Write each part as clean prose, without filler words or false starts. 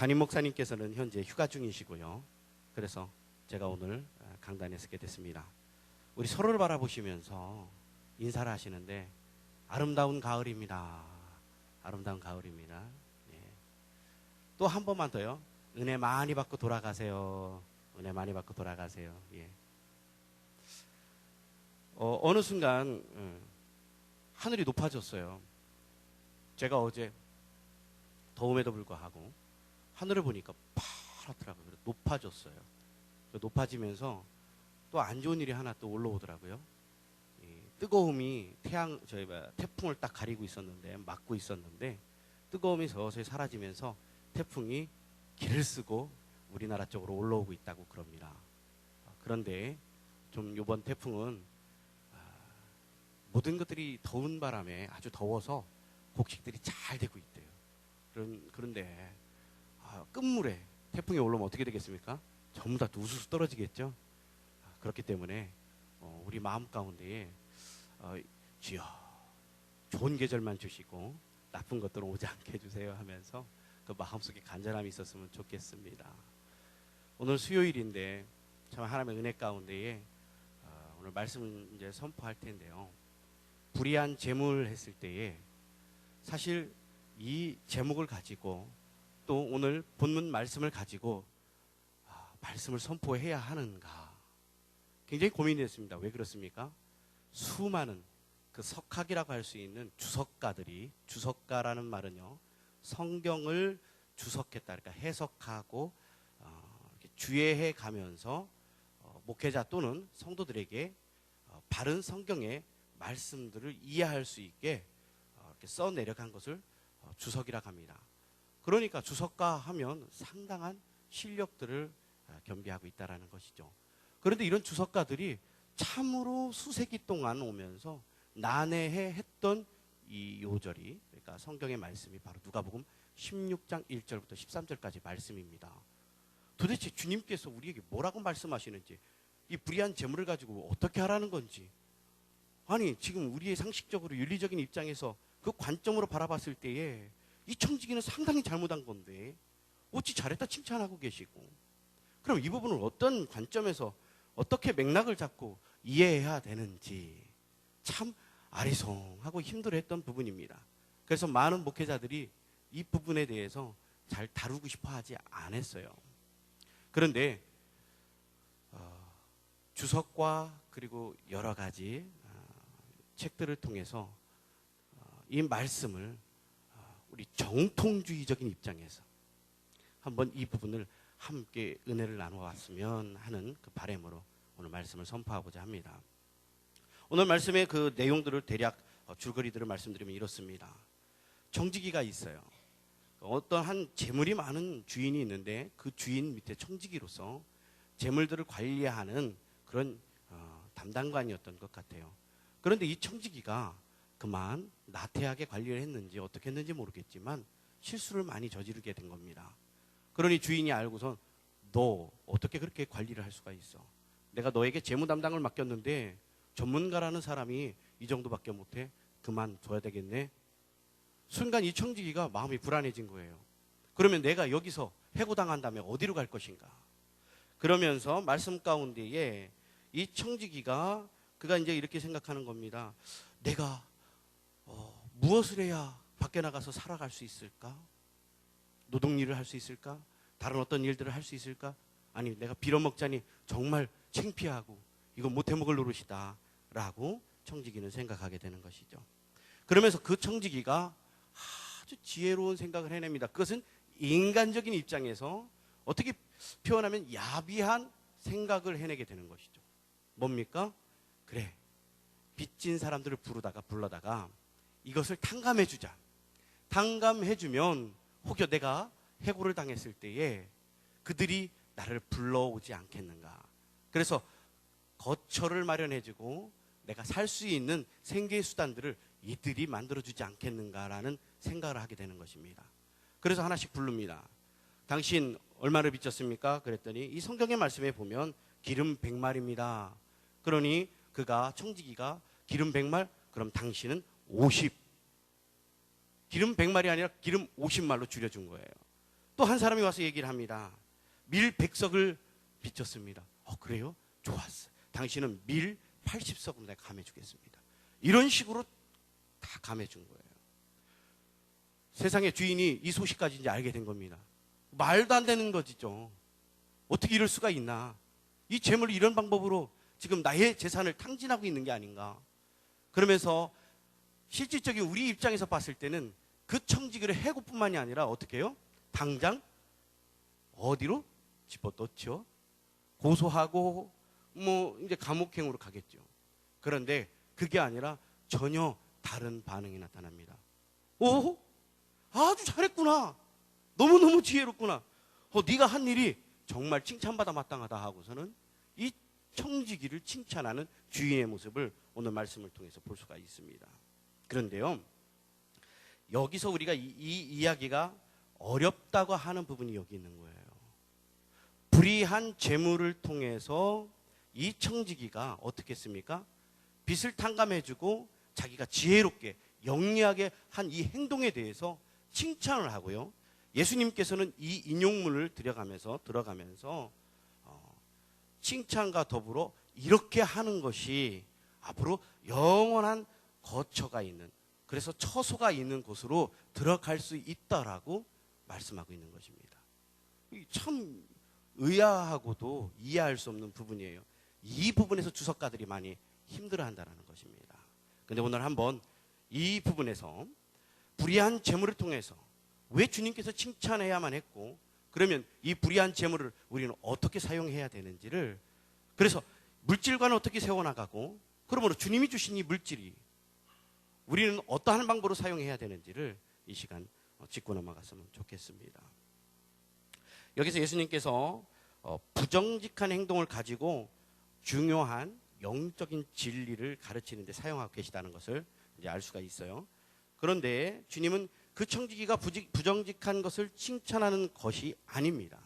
담임 목사님께서는 현재 휴가 중이시고요. 그래서 제가 오늘 강단에 서게 됐습니다. 우리 서로를 바라보시면서 인사를 하시는데 아름다운 가을입니다. 아름다운 가을입니다. 예. 또 한 번만 더요. 은혜 많이 받고 돌아가세요. 은혜 많이 받고 돌아가세요. 예. 어느 순간 하늘이 높아졌어요. 제가 어제 더움에도 불구하고 하늘을 보니까 파랗더라고요. 높아졌어요. 높아지면서 또 안 좋은 일이 하나 또 올라오더라고요. 뜨거움이 태풍을 딱 가리고 있었는데, 막고 있었는데, 뜨거움이 서서히 사라지면서 태풍이 길을 쓰고 우리나라 쪽으로 올라오고 있다고 그럽니다. 그런데 좀 이번 태풍은 모든 것들이 더운 바람에 아주 더워서 곡식들이 잘 되고 있대요. 그런데 끝물에 태풍이 올라오면 어떻게 되겠습니까? 전부 다 우수수 떨어지겠죠. 그렇기 때문에 우리 마음 가운데에 주여 좋은 계절만 주시고 나쁜 것들은 오지 않게 해주세요 하면서 그 마음속에 간절함이 있었으면 좋겠습니다. 오늘 수요일인데 참 하나님의 은혜 가운데에 오늘 말씀을 이제 선포할 텐데요. 불의한 재물 했을 때에 사실 이 제목을 가지고 또 오늘 본문 말씀을 가지고 말씀을 선포해야 하는가 굉장히 고민이 됐습니다. 왜 그렇습니까? 수많은 그 석학이라고 할 수 있는 주석가들이, 주석가라는 말은요 성경을 주석했다, 그러니까 해석하고 주의해 가면서 목회자 또는 성도들에게 바른 성경의 말씀들을 이해할 수 있게 이렇게 써내려간 것을 주석이라고 합니다. 그러니까 주석가 하면 상당한 실력들을 겸비하고 있다는 것이죠. 그런데 이런 주석가들이 참으로 수세기 동안 오면서 난해해 했던 이 요절이, 그러니까 성경의 말씀이 바로 누가복음 16장 1절부터 13절까지 말씀입니다. 도대체 주님께서 우리에게 뭐라고 말씀하시는지, 이 불의한 재물을 가지고 어떻게 하라는 건지, 아니 지금 우리의 상식적으로 윤리적인 입장에서 그 관점으로 바라봤을 때에 이 청지기는 상당히 잘못한 건데 어찌 잘했다 칭찬하고 계시고, 그럼 이 부분을 어떤 관점에서 어떻게 맥락을 잡고 이해해야 되는지 참 아리송하고 힘들어했던 부분입니다. 그래서 많은 목회자들이 이 부분에 대해서 잘 다루고 싶어 하지 않았어요. 그런데 주석과 그리고 여러 가지 책들을 통해서 이 말씀을 우리 정통주의적인 입장에서 한번 이 부분을 함께 은혜를 나눠왔으면 하는 그 바람으로 오늘 말씀을 선포하고자 합니다. 오늘 말씀의 그 내용들을 대략 줄거리들을 말씀드리면 이렇습니다. 청지기가 있어요. 어떤 한 재물이 많은 주인이 있는데 그 주인 밑에 청지기로서 재물들을 관리하는 그런 담당관이었던 것 같아요. 그런데 이 청지기가 그만 나태하게 관리를 했는지 어떻게 했는지 모르겠지만 실수를 많이 저지르게 된 겁니다. 그러니 주인이 알고선 너 어떻게 그렇게 관리를 할 수가 있어? 내가 너에게 재무 담당을 맡겼는데 전문가라는 사람이 이 정도밖에 못해? 그만둬야 되겠네? 순간 이 청지기가 마음이 불안해진 거예요. 그러면 내가 여기서 해고당한다면 어디로 갈 것인가? 그러면서 말씀 가운데에 이 청지기가 그가 이제 이렇게 생각하는 겁니다. 내가 무엇을 해야 밖에 나가서 살아갈 수 있을까? 노동일을 할 수 있을까? 다른 어떤 일들을 할 수 있을까? 아니 내가 빌어먹자니 정말 창피하고 이거 못해먹을 노릇이다 라고 청지기는 생각하게 되는 것이죠. 그러면서 그 청지기가 아주 지혜로운 생각을 해냅니다. 그것은 인간적인 입장에서 어떻게 표현하면 야비한 생각을 해내게 되는 것이죠. 뭡니까? 그래, 빚진 사람들을 불러다가 이것을 탕감해주자. 탕감해주면 혹여 내가 해고를 당했을 때에 그들이 나를 불러오지 않겠는가. 그래서 거처를 마련해주고 내가 살 수 있는 생계의 수단들을 이들이 만들어주지 않겠는가라는 생각을 하게 되는 것입니다. 그래서 하나씩 부릅니다. 당신 얼마를 빚졌습니까? 그랬더니 이 성경의 말씀에 보면 기름 100말입니다. 그러니 그가 청지기가 기름 100말? 그럼 당신은 50. 기름 100말이 아니라 기름 50말로 줄여준 거예요. 또 한 사람이 와서 얘기를 합니다. 밀 100석을 빚졌습니다. 그래요? 좋았어. 당신은 밀 80석으로 내가 감해주겠습니다. 이런 식으로 다 감해준 거예요. 세상의 주인이 이 소식까지 이제 알게 된 겁니다. 말도 안 되는 거지죠. 어떻게 이럴 수가 있나. 이 재물을 이런 방법으로 지금 나의 재산을 탕진하고 있는 게 아닌가. 그러면서 실질적인 우리 입장에서 봤을 때는 그 청지기를 해고뿐만이 아니라 어떻게 해요? 당장 어디로? 집어넣죠. 고소하고 이제 감옥행으로 가겠죠. 그런데 그게 아니라 전혀 다른 반응이 나타납니다. 오? 아주 잘했구나. 너무너무 지혜롭구나. 네가 한 일이 정말 칭찬받아 마땅하다 하고서는 이 청지기를 칭찬하는 주인의 모습을 오늘 말씀을 통해서 볼 수가 있습니다. 그런데요, 여기서 우리가 이 이야기가 어렵다고 하는 부분이 여기 있는 거예요. 불의한 재물을 통해서 이 청지기가 어떻게 했습니까? 빚을 탕감해주고 자기가 지혜롭게 영리하게 한 이 행동에 대해서 칭찬을 하고요. 예수님께서는 이 인용문을 들어가면서 칭찬과 더불어 이렇게 하는 것이 앞으로 영원한 거처가 있는, 그래서 처소가 있는 곳으로 들어갈 수 있다라고 말씀하고 있는 것입니다. 참 의아하고도 이해할 수 없는 부분이에요. 이 부분에서 주석가들이 많이 힘들어한다는 것입니다. 그런데 오늘 한번 이 부분에서 불의한 재물을 통해서 왜 주님께서 칭찬해야만 했고, 그러면 이 불의한 재물을 우리는 어떻게 사용해야 되는지를, 그래서 물질과는 어떻게 세워나가고, 그러므로 주님이 주신 이 물질이 우리는 어떠한 방법으로 사용해야 되는지를 이 시간 짚고 넘어갔으면 좋겠습니다. 여기서 예수님께서 부정직한 행동을 가지고 중요한 영적인 진리를 가르치는 데 사용하고 계시다는 것을 이제 알 수가 있어요. 그런데 주님은 그 청지기가 부정직한 것을 칭찬하는 것이 아닙니다.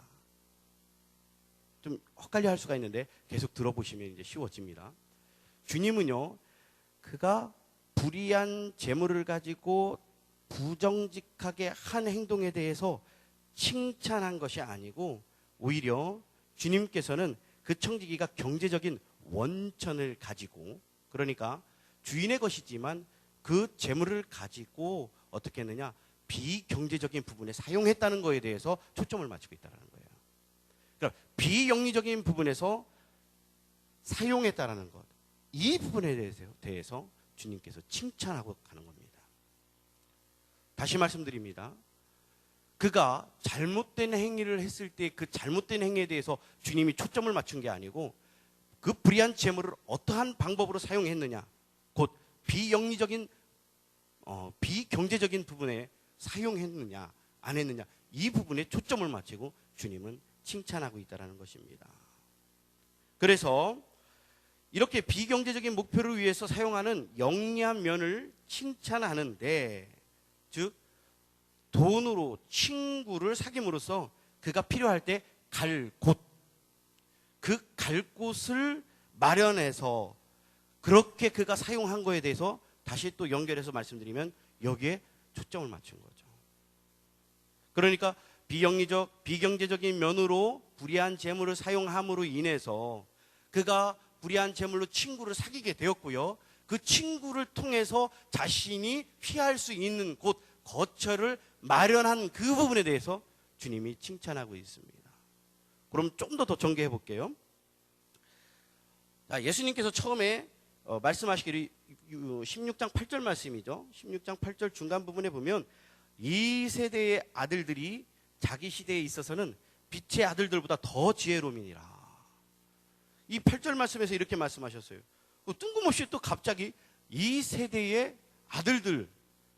좀 헷갈려 할 수가 있는데 계속 들어보시면 이제 쉬워집니다. 주님은요, 그가 불의한 재물을 가지고 부정직하게 한 행동에 대해서 칭찬한 것이 아니고, 오히려 주님께서는 그 청지기가 경제적인 원천을 가지고, 그러니까 주인의 것이지만 그 재물을 가지고 어떻게 했느냐, 비경제적인 부분에 사용했다는 것에 대해서 초점을 맞추고 있다는 거예요. 그러니까 비영리적인 부분에서 사용했다는 것, 이 부분에 대해서 주님께서 칭찬하고 가는 겁니다. 다시 말씀드립니다. 그가 잘못된 행위를 했을 때 그 잘못된 행위에 대해서 주님이 초점을 맞춘 게 아니고, 그 불의한 재물을 어떠한 방법으로 사용했느냐, 곧 비영리적인 비경제적인 부분에 사용했느냐 안 했느냐, 이 부분에 초점을 맞추고 주님은 칭찬하고 있다는 것입니다. 그래서 이렇게 비경제적인 목표를 위해서 사용하는 영리한 면을 칭찬하는데, 즉 돈으로 친구를 사귐으로써 그가 필요할 때 갈 곳, 그 갈 곳을 마련해서 그렇게 그가 사용한 거에 대해서 다시 또 연결해서 말씀드리면 여기에 초점을 맞춘 거죠. 그러니까 비경제적인 면으로 불의한 재물을 사용함으로 인해서 그가 불의한 재물로 친구를 사귀게 되었고요. 그 친구를 통해서 자신이 피할 수 있는 곳, 거처를 마련한 그 부분에 대해서 주님이 칭찬하고 있습니다. 그럼 좀 더 전개해 볼게요. 예수님께서 처음에 말씀하시기를 16장 8절 말씀이죠. 16장 8절 중간 부분에 보면 이 세대의 아들들이 자기 시대에 있어서는 빛의 아들들보다 더 지혜로움이니라. 이 8절 말씀에서 이렇게 말씀하셨어요. 뜬금없이 또 갑자기 이 세대의 아들들,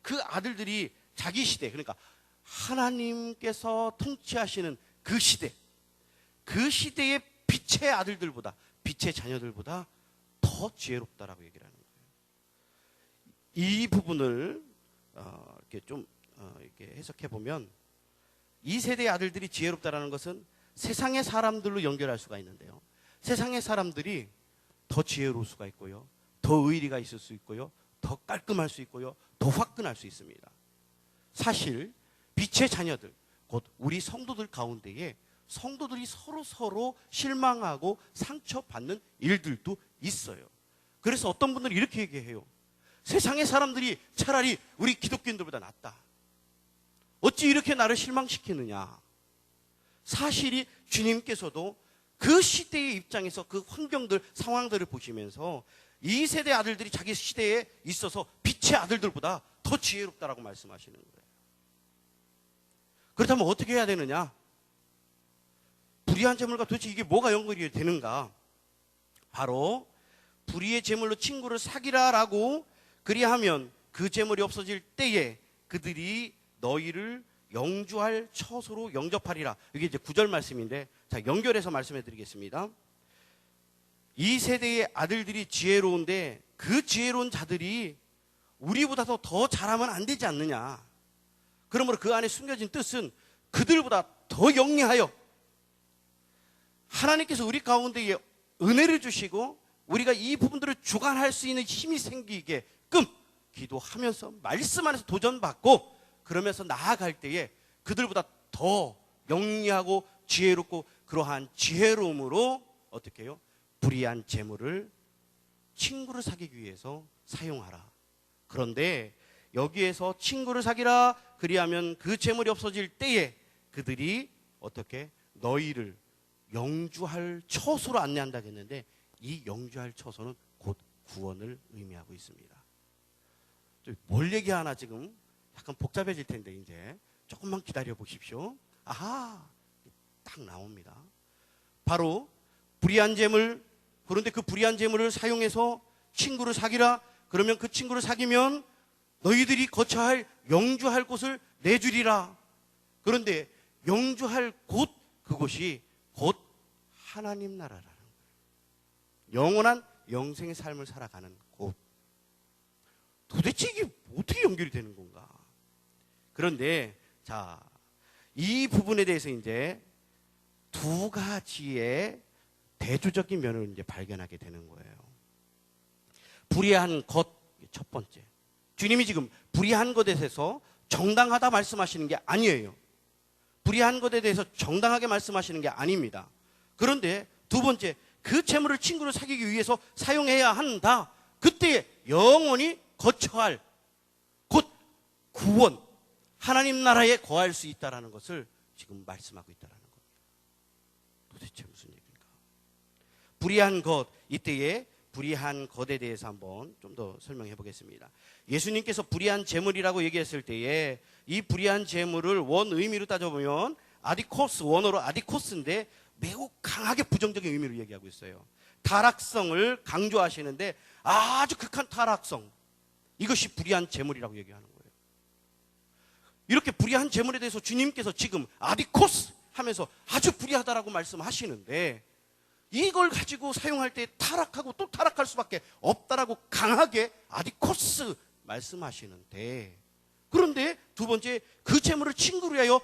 그 아들들이 자기 시대, 그러니까 하나님께서 통치하시는 그 시대, 그 시대의 빛의 아들들보다, 빛의 자녀들보다 더 지혜롭다라고 얘기를 하는 거예요. 이 부분을 이렇게 좀 이렇게 해석해 보면, 이 세대의 아들들이 지혜롭다라는 것은 세상의 사람들로 연결할 수가 있는데요. 세상의 사람들이 더 지혜로울 수가 있고요, 더 의리가 있을 수 있고요, 더 깔끔할 수 있고요, 더 화끈할 수 있습니다. 사실 빛의 자녀들, 곧 우리 성도들 가운데에 성도들이 서로 실망하고 상처받는 일들도 있어요. 그래서 어떤 분들은 이렇게 얘기해요. 세상의 사람들이 차라리 우리 기독교인들보다 낫다. 어찌 이렇게 나를 실망시키느냐. 사실이 주님께서도 그 시대의 입장에서 그 환경들, 상황들을 보시면서 이 세대 아들들이 자기 시대에 있어서 빛의 아들들보다 더 지혜롭다라고 말씀하시는 거예요. 그렇다면 어떻게 해야 되느냐? 불의한 재물과 도대체 이게 뭐가 연결이 되는가? 바로 불의의 재물로 친구를 사귀라라고 그리하면 그 재물이 없어질 때에 그들이 너희를 영주할 처소로 영접하리라. 이게 이제 9절 말씀인데, 자, 연결해서 말씀해 드리겠습니다. 이 세대의 아들들이 지혜로운데 그 지혜로운 자들이 우리보다도 더 잘하면 안 되지 않느냐. 그러므로 그 안에 숨겨진 뜻은 그들보다 더 영리하여 하나님께서 우리 가운데에 은혜를 주시고 우리가 이 부분들을 주관할 수 있는 힘이 생기게끔 기도하면서 말씀 안에서 도전받고 그러면서 나아갈 때에 그들보다 더 영리하고 지혜롭고 그러한 지혜로움으로 어떻게 해요? 불의한 재물을 친구를 사귀기 위해서 사용하라. 그런데 여기에서 친구를 사귀라 그리하면 그 재물이 없어질 때에 그들이 어떻게 너희를 영주할 처소로 안내한다고 했는데 이 영주할 처소는 곧 구원을 의미하고 있습니다. 뭘 얘기하나 지금 약간 복잡해질 텐데 이제 조금만 기다려 보십시오. 아하, 딱 나옵니다. 바로 불의한 재물, 그런데 그 불의한 재물을 사용해서 친구를 사귀라. 그러면 그 친구를 사귀면 너희들이 거쳐야 할 영주할 곳을 내주리라. 그런데 영주할 곳, 그곳이 곧 하나님 나라라는 거예요. 영원한 영생의 삶을 살아가는 곳. 도대체 이게 어떻게 연결이 되는 건가? 그런데 자, 이 부분에 대해서 이제 두 가지의 대조적인 면을 이제 발견하게 되는 거예요. 불의한 것, 첫 번째. 주님이 지금 불의한 것에 대해서 정당하다 말씀하시는 게 아니에요. 불의한 것에 대해서 정당하게 말씀하시는 게 아닙니다. 그런데 두 번째, 그 재물을 친구를 사귀기 위해서 사용해야 한다. 그때 영원히 거쳐야 할 곧 구원, 하나님 나라에 거할 수 있다는 것을 지금 말씀하고 있다는 겁니다. 도대체 무슨 얘기인가? 불의한 것, 이때에 불의한 것에 대해서 한번 좀 더 설명해 보겠습니다. 예수님께서 불의한 재물이라고 얘기했을 때에 이 불의한 재물을 원 의미로 따져보면 아디코스, 원어로 아디코스인데 매우 강하게 부정적인 의미로 얘기하고 있어요. 타락성을 강조하시는데 아주 극한 타락성, 이것이 불의한 재물이라고 얘기하는 거예요. 이렇게 불의한 재물에 대해서 주님께서 지금 아디코스 하면서 아주 불의하다라고 말씀하시는데 이걸 가지고 사용할 때 타락하고 또 타락할 수밖에 없다라고 강하게 아디코스 말씀하시는데, 그런데 두 번째, 그 재물을 친구를 위하여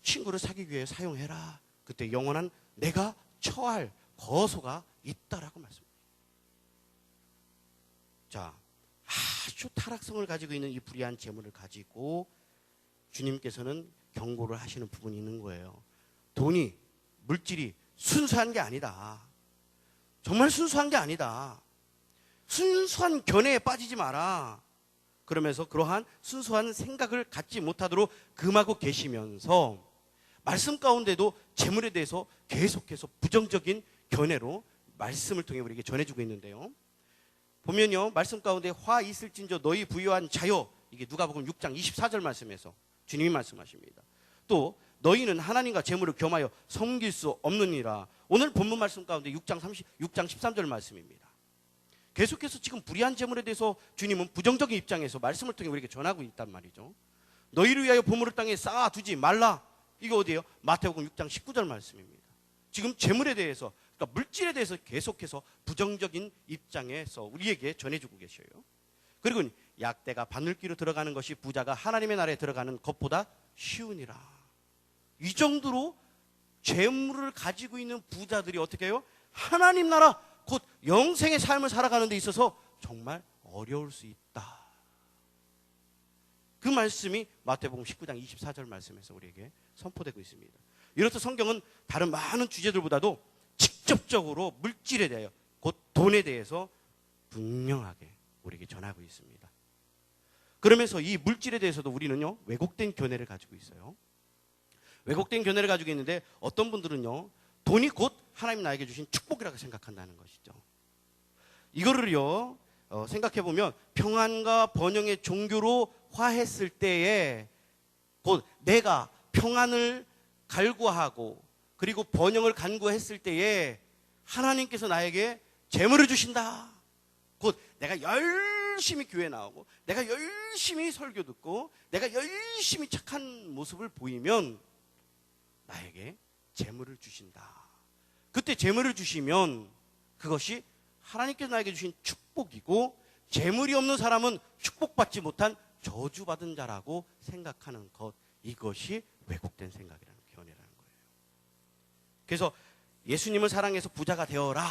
친구를 사귀기 위해 사용해라. 그때 영원한 내가 처할 거소가 있다라고 말씀합니다. 자, 아주 타락성을 가지고 있는 이 불의한 재물을 가지고 주님께서는 경고를 하시는 부분이 있는 거예요. 돈이, 물질이 순수한 게 아니다. 정말 순수한 게 아니다. 순수한 견해에 빠지지 마라. 그러면서 그러한 순수한 생각을 갖지 못하도록 금하고 계시면서 말씀 가운데도 재물에 대해서 계속해서 부정적인 견해로 말씀을 통해 우리에게 전해주고 있는데요. 보면요, 말씀 가운데 화 있을진저 너희 부유한 자여, 이게 누가복음 6장 24절 말씀에서 주님이 말씀하십니다. 또 너희는 하나님과 재물을 겸하여 섬길 수 없느니라. 오늘 본문 말씀 가운데 6장 13절 말씀입니다. 계속해서 지금 불의한 재물에 대해서 주님은 부정적인 입장에서 말씀을 통해 우리에게 전하고 있단 말이죠. 너희를 위하여 보물을 땅에 쌓아두지 말라. 이거 어디예요? 마태복음 6장 19절 말씀입니다. 지금 재물에 대해서, 그러니까 물질에 대해서 계속해서 부정적인 입장에서 우리에게 전해주고 계셔요. 그리고 약대가 바늘귀로 들어가는 것이 부자가 하나님의 나라에 들어가는 것보다 쉬우니라. 이 정도로 재물을 가지고 있는 부자들이 어떻게 해요? 하나님 나라, 곧 영생의 삶을 살아가는 데 있어서 정말 어려울 수 있다. 그 말씀이 마태복음 19장 24절 말씀에서 우리에게 선포되고 있습니다. 이렇듯 성경은 다른 많은 주제들보다도 직접적으로 물질에 대하여, 곧 돈에 대해서 분명하게 우리에게 전하고 있습니다. 그러면서 이 물질에 대해서도 우리는요, 왜곡된 견해를 가지고 있어요. 왜곡된 견해를 가지고 있는데, 어떤 분들은요, 돈이 곧 하나님 나에게 주신 축복이라고 생각한다는 것이죠. 이거를요, 생각해보면 평안과 번영의 종교로 화했을 때에, 곧 내가 평안을 갈구하고 그리고 번영을 간구했을 때에 하나님께서 나에게 재물을 주신다. 곧 내가 열심히 교회 나오고 내가 열심히 설교 듣고 내가 열심히 착한 모습을 보이면 나에게 재물을 주신다. 그때 재물을 주시면 그것이 하나님께서 나에게 주신 축복이고, 재물이 없는 사람은 축복받지 못한 저주받은 자라고 생각하는 것, 이것이 왜곡된 생각이라는, 견해라는 거예요. 그래서 예수님을 사랑해서 부자가 되어라,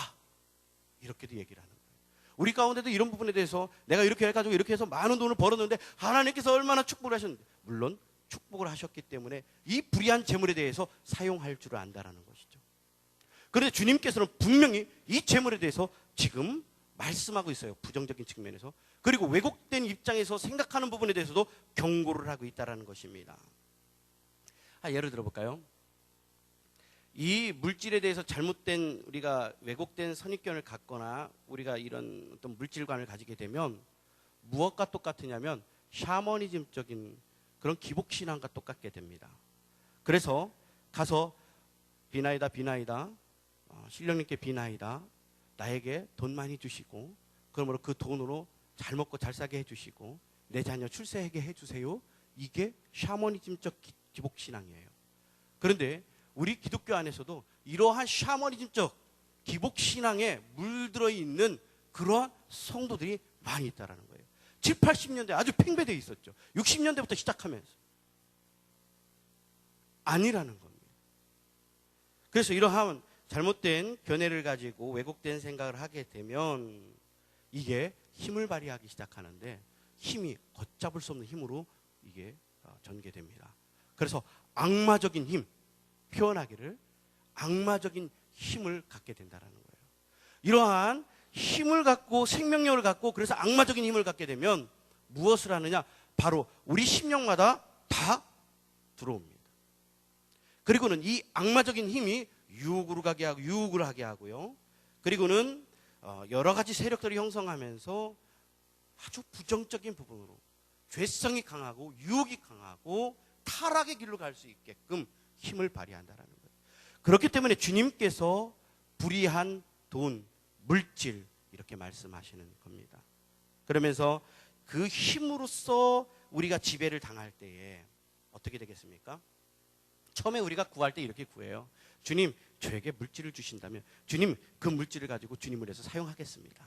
이렇게도 얘기를 하는 거예요. 우리 가운데도 이런 부분에 대해서 내가 이렇게 해가지고 이렇게 해서 많은 돈을 벌었는데 하나님께서 얼마나 축복을 하셨는데, 물론 축복을 하셨기 때문에 이 불의한 재물에 대해서 사용할 줄을 안다라는 것이죠. 그런데 주님께서는 분명히 이 재물에 대해서 지금 말씀하고 있어요. 부정적인 측면에서. 그리고 왜곡된 입장에서 생각하는 부분에 대해서도 경고를 하고 있다는 것입니다. 예를 들어볼까요? 이 물질에 대해서 잘못된, 우리가 왜곡된 선입견을 갖거나 우리가 이런 어떤 물질관을 가지게 되면 무엇과 똑같으냐면 샤머니즘적인 그런 기복신앙과 똑같게 됩니다. 그래서 가서 비나이다 신령님께 비나이다, 나에게 돈 많이 주시고 그러므로 그 돈으로 잘 먹고 잘 사게 해주시고 내 자녀 출세하게 해주세요. 이게 샤머니즘적 기복신앙이에요. 그런데 우리 기독교 안에서도 이러한 샤머니즘적 기복신앙에 물들어 있는 그러한 성도들이 많이 있다는 거예요. 7, 80년대 아주 팽배되어 있었죠. 60년대부터 시작하면서. 아니라는 겁니다. 그래서 이러한 잘못된 견해를 가지고 왜곡된 생각을 하게 되면 이게 힘을 발휘하기 시작하는데, 힘이 걷잡을 수 없는 힘으로 이게 전개됩니다. 그래서 악마적인 힘, 표현하기를 악마적인 힘을 갖게 된다는 거예요. 이러한 힘을 갖고 생명력을 갖고, 그래서 악마적인 힘을 갖게 되면 무엇을 하느냐? 바로 우리 심령마다 다 들어옵니다. 그리고는 이 악마적인 힘이 유혹으로 가게 하고 유혹을 하게 하고요. 그리고는 여러 가지 세력들이 형성하면서 아주 부정적인 부분으로 죄성이 강하고 유혹이 강하고 타락의 길로 갈 수 있게끔 힘을 발휘한다는 거예요. 그렇기 때문에 주님께서 불의한 돈, 물질 이렇게 말씀하시는 겁니다. 그러면서 그 힘으로써 우리가 지배를 당할 때에 어떻게 되겠습니까? 처음에 우리가 구할 때 이렇게 구해요. 주님, 저에게 물질을 주신다면 주님, 그 물질을 가지고 주님을 위해서 사용하겠습니다.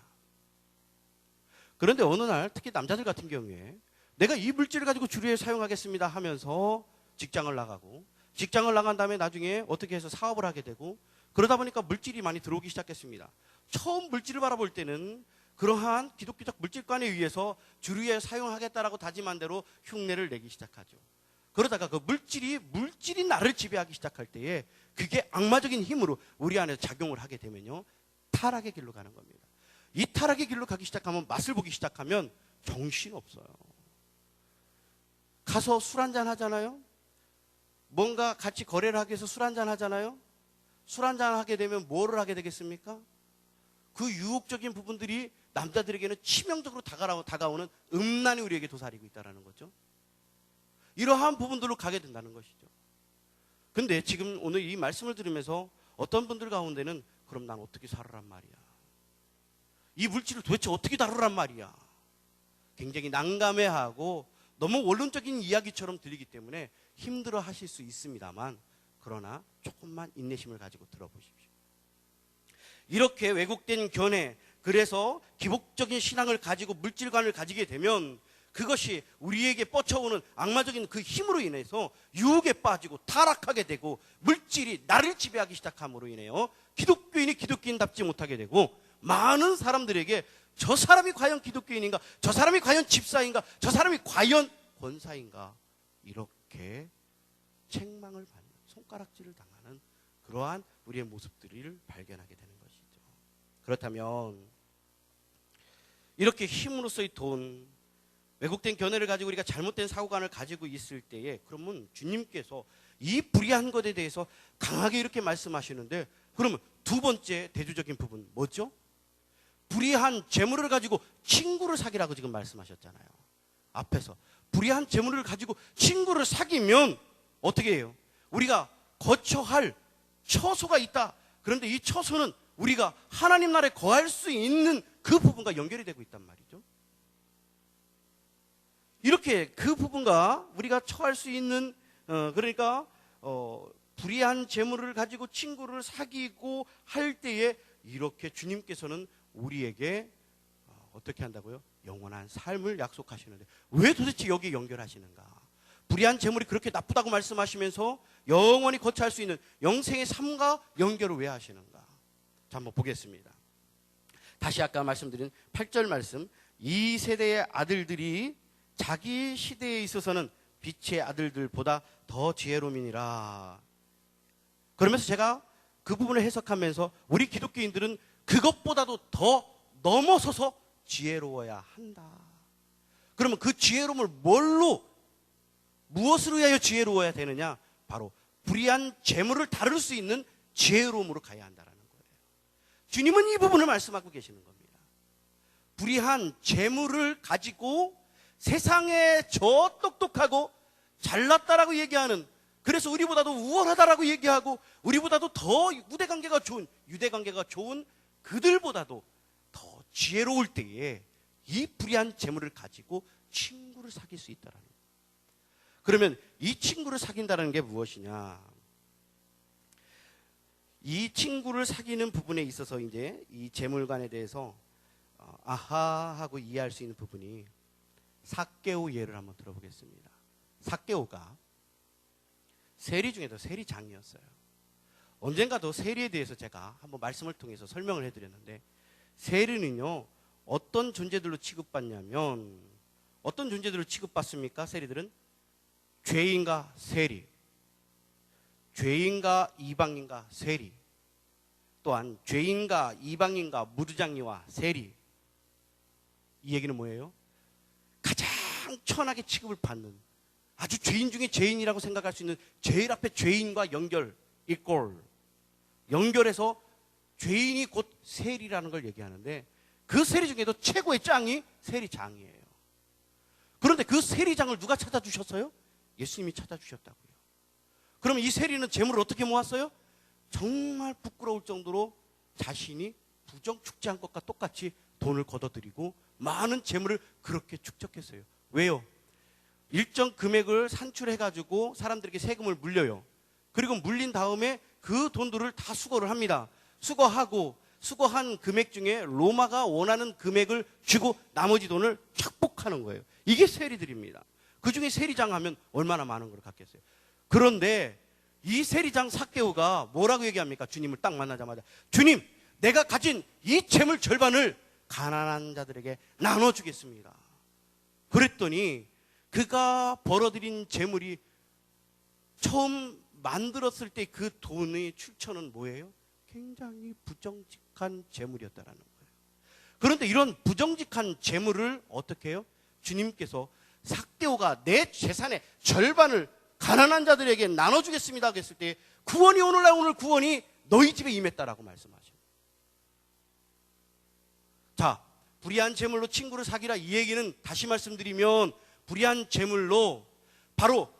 그런데 어느 날, 특히 남자들 같은 경우에 내가 이 물질을 가지고 주를 위해 사용하겠습니다 하면서 직장을 나가고, 직장을 나간 다음에 나중에 어떻게 해서 사업을 하게 되고, 그러다 보니까 물질이 많이 들어오기 시작했습니다. 처음 물질을 바라볼 때는 그러한 기독교적 물질관에 의해서 주를 위해 사용하겠다라고 다짐한 대로 흉내를 내기 시작하죠. 그러다가 그 물질이 나를 지배하기 시작할 때에 그게 악마적인 힘으로 우리 안에서 작용을 하게 되면요, 타락의 길로 가는 겁니다. 이 타락의 길로 가기 시작하면, 맛을 보기 시작하면 정신없어요. 가서 술 한잔 하잖아요. 뭔가 같이 거래를 하기 위해서 술 한잔 하잖아요. 술 한잔 하게 되면 뭐를 하게 되겠습니까? 그 유혹적인 부분들이 남자들에게는 치명적으로 다가오는 음란이 우리에게 도사리고 있다는 거죠. 이러한 부분들로 가게 된다는 것이죠. 근데 지금 오늘 이 말씀을 들으면서 어떤 분들 가운데는 그럼 난 어떻게 살으란 말이야? 이 물질을 도대체 어떻게 다루란 말이야? 굉장히 난감해하고 너무 원론적인 이야기처럼 들리기 때문에 힘들어 하실 수 있습니다만, 그러나 조금만 인내심을 가지고 들어보십시오. 이렇게 왜곡된 견해, 그래서 기복적인 신앙을 가지고 물질관을 가지게 되면 그것이 우리에게 뻗쳐오는 악마적인 그 힘으로 인해서 유혹에 빠지고 타락하게 되고, 물질이 나를 지배하기 시작함으로 인해요 기독교인이 기독교인답지 못하게 되고, 많은 사람들에게 저 사람이 과연 기독교인인가, 저 사람이 과연 집사인가, 저 사람이 과연 권사인가 이렇게 책망을 받는, 손가락질을 당하는 그러한 우리의 모습들을 발견하게 되는 것이죠. 그렇다면 이렇게 힘으로써의 돈, 왜곡된 견해를 가지고 우리가 잘못된 사고관을 가지고 있을 때에 그러면 주님께서 이 불의한 것에 대해서 강하게 이렇게 말씀하시는데, 그러면 두 번째 대조적인 부분 뭐죠? 불의한 재물을 가지고 친구를 사귀라고 지금 말씀하셨잖아요. 앞에서 불의한 재물을 가지고 친구를 사귀면 어떻게 해요? 우리가 거쳐야 할 처소가 있다. 그런데 이 처소는 우리가 하나님 나라에 거할 수 있는 그 부분과 연결이 되고 있단 말이죠. 이렇게 그 부분과 우리가 처할 수 있는 그러니까 불의한 재물을 가지고 친구를 사귀고 할 때에 이렇게 주님께서는 우리에게 어떻게 한다고요? 영원한 삶을 약속하시는데 왜 도대체 여기에 연결하시는가? 불의한 재물이 그렇게 나쁘다고 말씀하시면서 영원히 거처할 수 있는 영생의 삶과 연결을 왜 하시는가? 자, 한번 보겠습니다. 다시 아까 말씀드린 8절 말씀, 이 세대의 아들들이 자기 시대에 있어서는 빛의 아들들보다 더 지혜로움이니라. 그러면서 제가 그 부분을 해석하면서 우리 기독교인들은 그것보다도 더 넘어서서 지혜로워야 한다. 그러면 그 지혜로움을 무엇을 위하여 지혜로워야 되느냐? 바로 불의한 재물을 다룰 수 있는 지혜로움으로 가야 한다는 거예요. 주님은 이 부분을 말씀하고 계시는 겁니다. 불의한 재물을 가지고 세상에 저 똑똑하고 잘났다라고 얘기하는, 그래서 우리보다도 우월하다라고 얘기하고 우리보다도 더 유대관계가 좋은 그들보다도 더 지혜로울 때에 이 불의한 재물을 가지고 친구를 사귈 수 있다라는 거예요. 그러면 이 친구를 사귄다는 게 무엇이냐? 이 친구를 사귀는 부분에 있어서 이제 이 재물관에 대해서 아하 하고 이해할 수 있는 부분이 삭개오 예를 한번 들어보겠습니다. 삭개오가 세리 중에도 세리장이었어요. 언젠가도 세리에 대해서 제가 한번 말씀을 통해서 설명을 해드렸는데, 세리는요 어떤 존재들로 취급받냐면, 어떤 존재들로 취급받습니까? 세리들은 죄인과 세리, 죄인과 이방인과 세리, 또한 죄인과 이방인과 무두장이와 세리. 이 얘기는 뭐예요? 가장 천하게 취급을 받는, 아주 죄인 중에 죄인이라고 생각할 수 있는 제일 앞에 죄인과 연결해서 죄인이 곧 세리라는 걸 얘기하는데, 그 세리 중에도 최고의 짱이 세리장이에요. 그런데 그 세리장을 누가 찾아주셨어요? 예수님이 찾아주셨다고요. 그러면 이 세리는 재물을 어떻게 모았어요? 정말 부끄러울 정도로 자신이 부정 축제한 것과 똑같이 돈을 걷어들이고 많은 재물을 그렇게 축적했어요. 왜요? 일정 금액을 산출해가지고 사람들에게 세금을 물려요. 그리고 물린 다음에 그 돈들을 다 수거를 합니다. 수거한 금액 중에 로마가 원하는 금액을 주고 나머지 돈을 착복하는 거예요. 이게 세리들입니다. 그 중에 세리장 하면 얼마나 많은 걸 갖겠어요. 그런데 이 세리장 삭개오가 뭐라고 얘기합니까? 주님을 딱 만나자마자, 주님, 내가 가진 이 재물 절반을 가난한 자들에게 나눠주겠습니다. 그랬더니 그가 벌어들인 재물이 처음 만들었을 때 그 돈의 출처는 뭐예요? 굉장히 부정직한 재물이었다라는 거예요. 그런데 이런 부정직한 재물을 어떻게 해요? 주님께서 삭개오가 내 재산의 절반을 가난한 자들에게 나눠주겠습니다 했을 때 구원이 오늘 구원이 너희 집에 임했다라고 말씀하셔요. 자, 불의한 재물로 친구를 사귀라, 이 얘기는 다시 말씀드리면 불의한 재물로 바로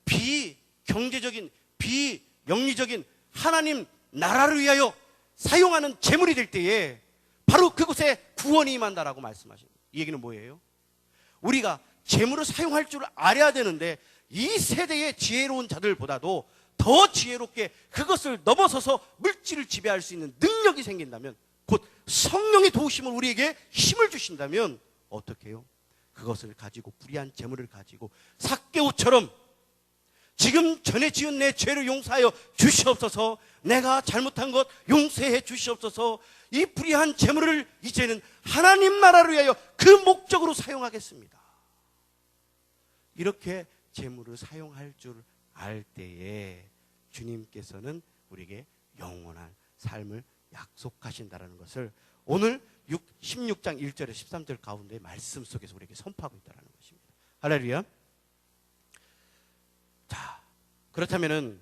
비경제적인, 비영리적인 하나님 나라를 위하여 사용하는 재물이 될 때에 바로 그곳에 구원이 임한다라고 말씀하십니다. 이 얘기는 뭐예요? 우리가 재물을 사용할 줄 알아야 되는데 이 세대의 지혜로운 자들보다도 더 지혜롭게 그것을 넘어서서 물질을 지배할 수 있는 능력이 생긴다면, 곧 성령의 도우심을 우리에게 힘을 주신다면 어떻게 해요? 그것을 가지고, 불의한 재물을 가지고 삭개오처럼 지금 전에 지은 내 죄를 용서하여 주시옵소서, 내가 잘못한 것 용서해 주시옵소서, 이 불의한 재물을 이제는 하나님 나라를 위하여 그 목적으로 사용하겠습니다. 이렇게 재물을 사용할 줄 알 때에 주님께서는 우리에게 영원한 삶을 약속하신다는 것을 오늘 16장 1절에 13절 가운데 말씀 속에서 우리에게 선포하고 있다는 것입니다. 할렐루야. 자, 그렇다면은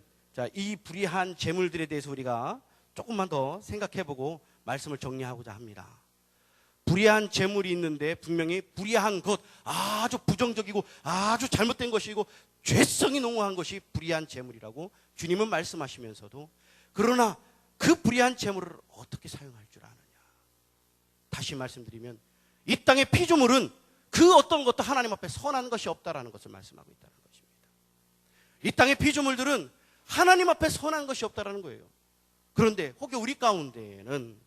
이 불의한 재물들에 대해서 우리가 조금만 더 생각해보고 말씀을 정리하고자 합니다. 불의한 재물이 있는데 분명히 불의한 것, 아주 부정적이고 아주 잘못된 것이고 죄성이 농후한 것이 불의한 재물이라고 주님은 말씀하시면서도, 그러나 그 불의한 재물을 어떻게 사용할 줄 아느냐. 다시 말씀드리면 이 땅의 피조물은 그 어떤 것도 하나님 앞에 선한 것이 없다라는 것을 말씀하고 있다는 것입니다. 이 땅의 피조물들은 하나님 앞에 선한 것이 없다라는 거예요. 그런데 혹여 우리 가운데에는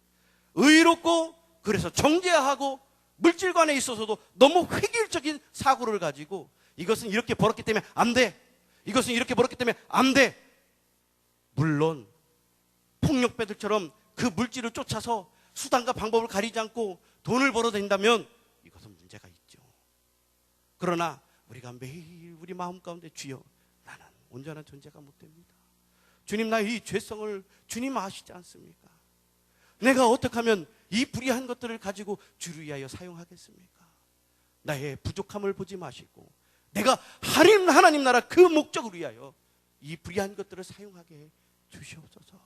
의롭고 그래서 정죄하고 물질관에 있어서도 너무 획일적인 사고를 가지고 이것은 이렇게 벌었기 때문에 안 돼, 이것은 이렇게 벌었기 때문에 안 돼. 물론 폭력배들처럼 그 물질을 쫓아서 수단과 방법을 가리지 않고 돈을 벌어댄다면 이것은 문제가 있죠. 그러나 우리가 매일 우리 마음 가운데 주여, 나는 온전한 존재가 못 됩니다. 주님, 나의 이 죄성을 주님 아시지 않습니까? 내가 어떻게 하면 이 불의한 것들을 가지고 주를 위하여 사용하겠습니까? 나의 부족함을 보지 마시고 내가 하나님 나라 그 목적을 위하여 이 불의한 것들을 사용하게 해 주시옵소서.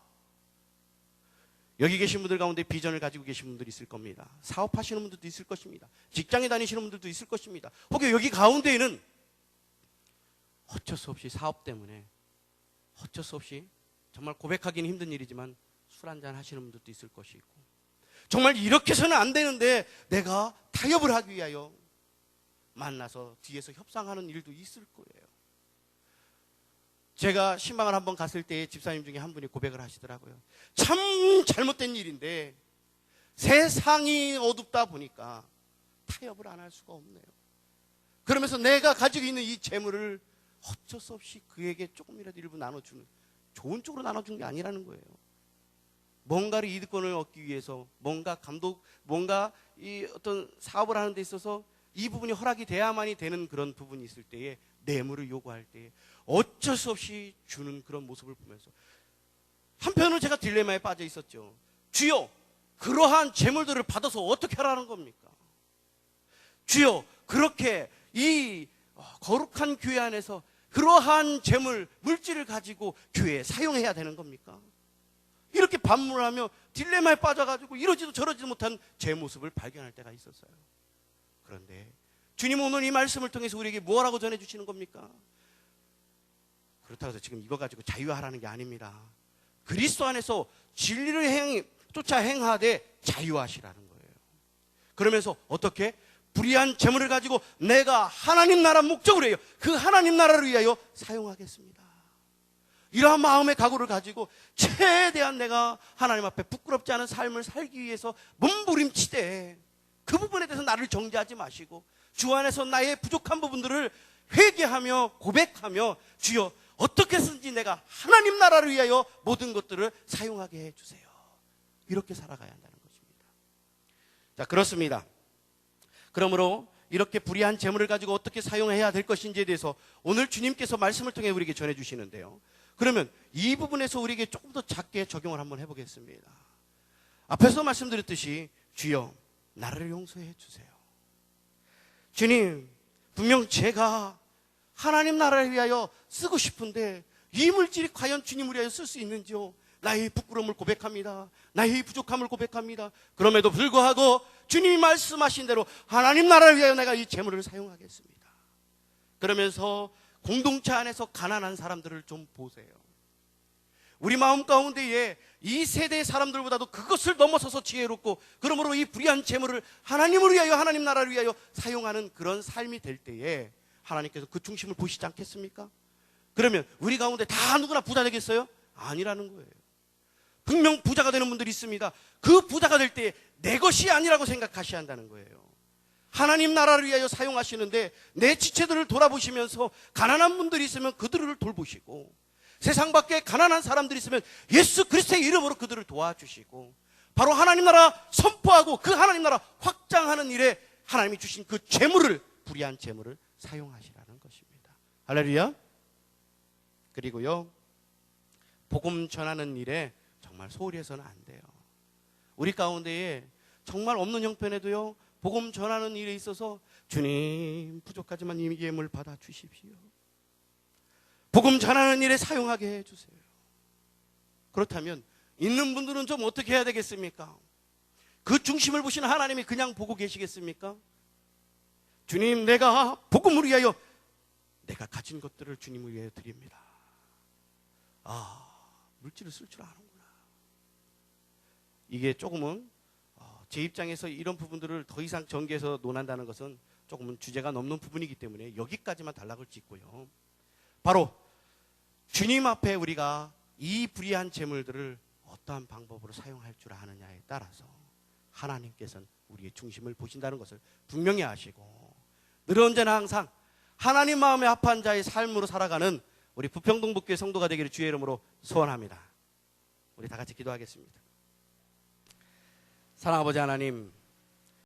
여기 계신 분들 가운데 비전을 가지고 계신 분들이 있을 겁니다. 사업하시는 분들도 있을 것입니다. 직장에 다니시는 분들도 있을 것입니다. 혹여 여기 가운데에는 어쩔 수 없이 사업 때문에 어쩔 수 없이 정말 고백하기는 힘든 일이지만 술 한잔 하시는 분들도 있을 것이고, 정말 이렇게 해서는 안 되는데 내가 타협을 하기 위하여 만나서 뒤에서 협상하는 일도 있을 거예요. 제가 신방을 한번 갔을 때 집사님 중에 한 분이 고백을 하시더라고요. 참 잘못된 일인데 세상이 어둡다 보니까 타협을 안 할 수가 없네요. 그러면서 내가 가지고 있는 이 재물을 어쩔 수 없이 그에게 조금이라도 일부 나눠주는, 좋은 쪽으로 나눠준 게 아니라는 거예요. 뭔가를 이득권을 얻기 위해서 뭔가 이 어떤 사업을 하는 데 있어서 이 부분이 허락이 돼야만이 되는 그런 부분이 있을 때에 뇌물을 요구할 때에 어쩔 수 없이 주는 그런 모습을 보면서 한편으로 제가 딜레마에 빠져 있었죠. 주여, 그러한 재물들을 받아서 어떻게 하라는 겁니까? 주여, 그렇게 이 거룩한 교회 안에서 그러한 재물, 물질을 가지고 교회에 사용해야 되는 겁니까? 이렇게 반문하며 딜레마에 빠져가지고 이러지도 저러지도 못한 제 모습을 발견할 때가 있었어요. 그런데 주님은 오늘 이 말씀을 통해서 우리에게 뭐라고 전해주시는 겁니까? 그렇다고 해서 지금 이거 가지고 자유하라는 게 아닙니다. 그리스도 안에서 진리를 쫓아 행하되 자유하시라는 거예요. 그러면서 어떻게? 불의한 재물을 가지고 내가 하나님 나라 목적으로 해요. 그 하나님 나라를 위하여 사용하겠습니다. 이러한 마음의 각오를 가지고 최대한 내가 하나님 앞에 부끄럽지 않은 삶을 살기 위해서 몸부림치되 그 부분에 대해서 나를 정죄하지 마시고 주 안에서 나의 부족한 부분들을 회개하며 고백하며 주여, 어떻게 해서든지 내가 하나님 나라를 위하여 모든 것들을 사용하게 해주세요. 이렇게 살아가야 한다는 것입니다. 자, 그렇습니다. 그러므로 이렇게 불의한 재물을 가지고 어떻게 사용해야 될 것인지에 대해서 오늘 주님께서 말씀을 통해 우리에게 전해주시는데요. 그러면 이 부분에서 우리에게 조금 더 작게 적용을 한번 해보겠습니다. 앞에서 말씀드렸듯이 주여, 나를 용서해 주세요. 주님, 분명 제가 하나님 나라를 위하여 쓰고 싶은데 이 물질이 과연 주님을 위하여 쓸 수 있는지요? 나의 부끄러움을 고백합니다. 나의 부족함을 고백합니다. 그럼에도 불구하고 주님이 말씀하신 대로 하나님 나라를 위하여 내가 이 재물을 사용하겠습니다. 그러면서 공동체 안에서 가난한 사람들을 좀 보세요. 우리 마음 가운데에 이 세대의 사람들보다도 그것을 넘어서서 지혜롭고 그러므로 이 불의한 재물을 하나님을 위하여 하나님 나라를 위하여 사용하는 그런 삶이 될 때에 하나님께서 그 중심을 보시지 않겠습니까? 그러면 우리 가운데 다 누구나 부자 되겠어요? 아니라는 거예요. 분명 부자가 되는 분들이 있습니다. 그 부자가 될 때 내 것이 아니라고 생각하셔야 한다는 거예요. 하나님 나라를 위하여 사용하시는데 내 지체들을 돌아보시면서 가난한 분들이 있으면 그들을 돌보시고 세상 밖에 가난한 사람들이 있으면 예수 그리스도의 이름으로 그들을 도와주시고 바로 하나님 나라 선포하고 그 하나님 나라 확장하는 일에 하나님이 주신 그 재물을, 불의한 재물을 사용하시라는 것입니다. 할렐루야. 그리고요, 복음 전하는 일에 정말 소홀히 해서는 안 돼요. 우리 가운데에 정말 없는 형편에도요, 복음 전하는 일에 있어서 주님, 부족하지만 이 예물 받아 주십시오. 복음 전하는 일에 사용하게 해주세요. 그렇다면 있는 분들은 좀 어떻게 해야 되겠습니까? 그 중심을 보시는 하나님이 그냥 보고 계시겠습니까? 주님, 내가 복음을 위하여 내가 가진 것들을 주님을 위하여 드립니다. 물질을 쓸 줄 아는구나. 이게 조금은 제 입장에서 이런 부분들을 더 이상 전개해서 논한다는 것은 조금은 주제가 넘는 부분이기 때문에 여기까지만 단락을 짓고요. 바로 주님 앞에 우리가 이 불의한 재물들을 어떠한 방법으로 사용할 줄 아느냐에 따라서 하나님께서는 우리의 중심을 보신다는 것을 분명히 아시고, 늘 언제나 항상 하나님 마음에 합한 자의 삶으로 살아가는 우리 부평동북교회 성도가 되기를 주의 이름으로 소원합니다. 우리 다 같이 기도하겠습니다. 사랑하는 아버지 하나님,